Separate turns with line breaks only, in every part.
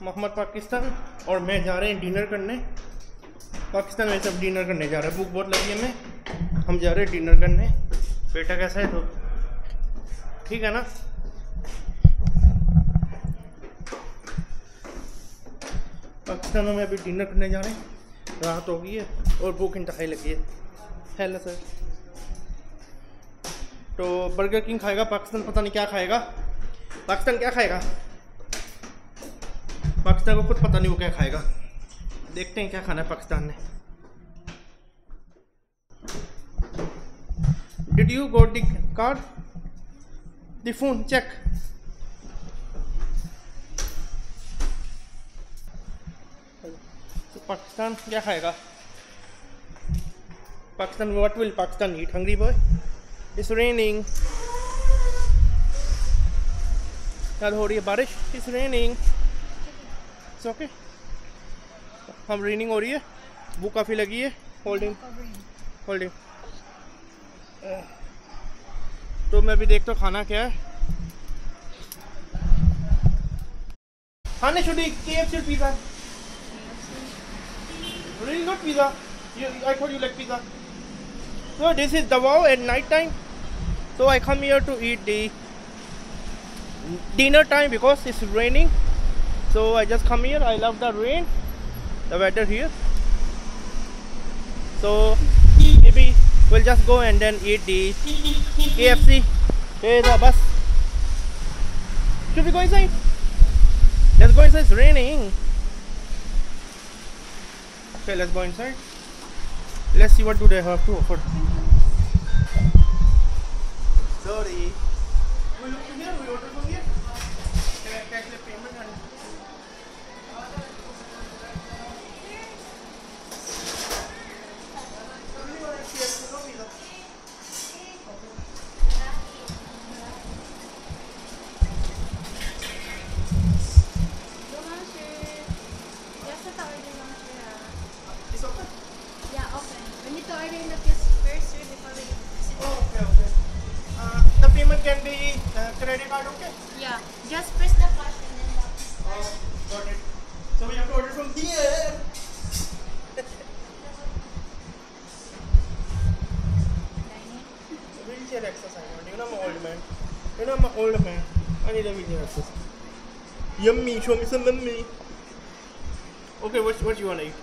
मोहम्मद पाकिस्तान और मैं जा रहे हैं डिनर करने। पाकिस्तान में सब डिनर करने जा रहे हैं, भूख बहुत लगी है हमें, हम जा रहे हैं डिनर करने। बेटा कैसा है? तो ठीक है ना? पाकिस्तान में अभी डिनर करने जा रहे हैं, रात हो गई है और भूख इंतहाई लगी है। Hello sir. तो बर्गर किंग खाएगा पाकिस्तान, पता नहीं क्या खाएगा। पाकिस्तान क्या खाएगा? पाकिस्तान को खुद पता नहीं वो क्या खाएगा। देखते हैं क्या खाना है पाकिस्तान ने। Did you got the card, the phone check? तो पाकिस्तान क्या खाएगा? Pakistan, what will Pakistan eat? Hungry boy, it's raining. कल हो रही है बारिश, इट्स रेनिंग। It's okay. हम रेनिंग हो रही है, भूख काफ़ी लगी है। Holding holding. तो मैं भी देखता हूँ खाना क्या है। खाने should KFC pizza, really good pizza. I thought you like pizza. So this is Davao at night time. So I come here to eat the dinner time because it's raining. So I just come here. I love the rain, the weather here. So maybe we'll just go and then eat the KFC. Here's the bus. Should we go inside? Let's go inside. It's raining. Okay, let's go inside. Let's see what do they have to offer. Sorry. We look from here. We order from here. Can I take the payment and? Can be credit card, okay?
Yeah, just press the cash and then the...
Oh, got it. So we have to order from here. Wheelchair exercise. You know I'm an old man. You know I'm an old man. I need a wheelchair exercise. Yummy. Show me some yummy. Okay, what you wanna eat?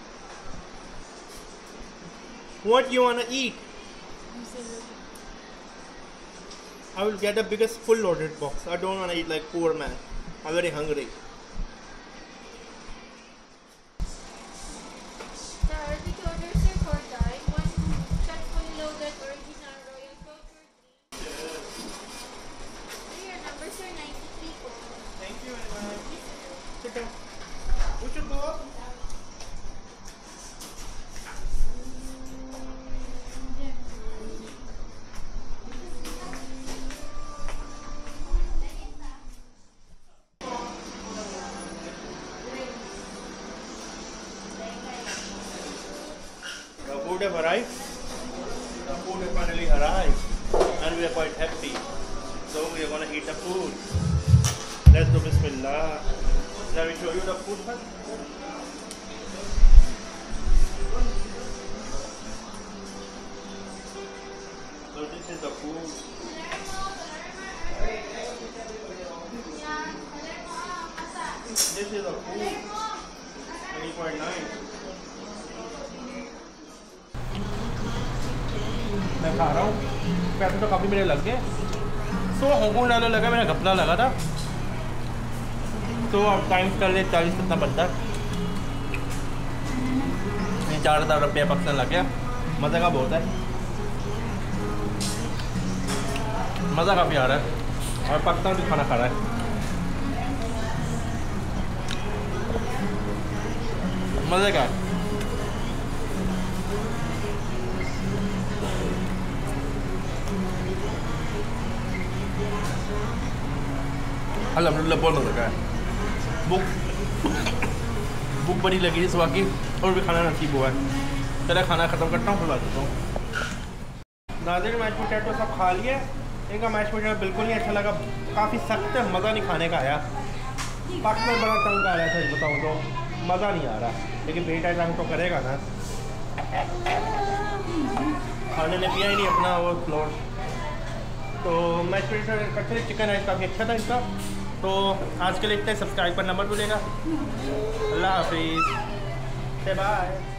What you wanna eat? I will get the biggest full loaded box. I don't want to eat like poor man. I'm very hungry.
The RTQ orders are for dine. One shot fully loaded original royal Coke for 3. Your numbers are 93 po.
Thank you very much. Sit down. We should go up. The food have arrived. The food have finally arrived, and we are quite happy. So we are gonna eat the food. Let's do Bismillah. Shall we show you the food first? So this is the food. This is the food. 3.9. मैं खा रहा हूँ, पैसे तो काफ़ी मेरे लग गए। सो हांगकॉन्ग डॉलर लगा, मेरा घपला लगा था। तो अब टाइम्स कर ले 40 कितना बनता है। 4,000 रुपया पाकिस्तान लग गया। मज़ा का बहुत है, मज़ा काफ़ी आ रहा है। और पाकिस्तान भी खाना खा रहा है। मज़े का है। अल्हम्दुलिल्लाह बहुत मज़ा का है। भूख बड़ी लगी थी सुबह की और भी खाना नसीब हुआ है। चलो खाना ख़त्म करता हूँ, फिर बात करता हूँ। नाज़रीन मैश पोटैटो सब खा लिए। इनका मैश पोटैटो बिल्कुल नहीं अच्छा लगा, काफ़ी सख्त है, मज़ा नहीं खाने का आया। पाक में बड़ा तंग आ रहा है, सच बताऊँ तो मज़ा नहीं आ रहा, लेकिन बेटा तंग तो करेगा ना। खाने ने पिया ही नहीं अपना वो फ्लोर। तो मैं कटरे चिकन है काफ़ी अच्छा था इसका। तो आज के लिए इतना, सब्सक्राइब करना मत भूलिएगा। अल्लाह हाफिज़, बाय।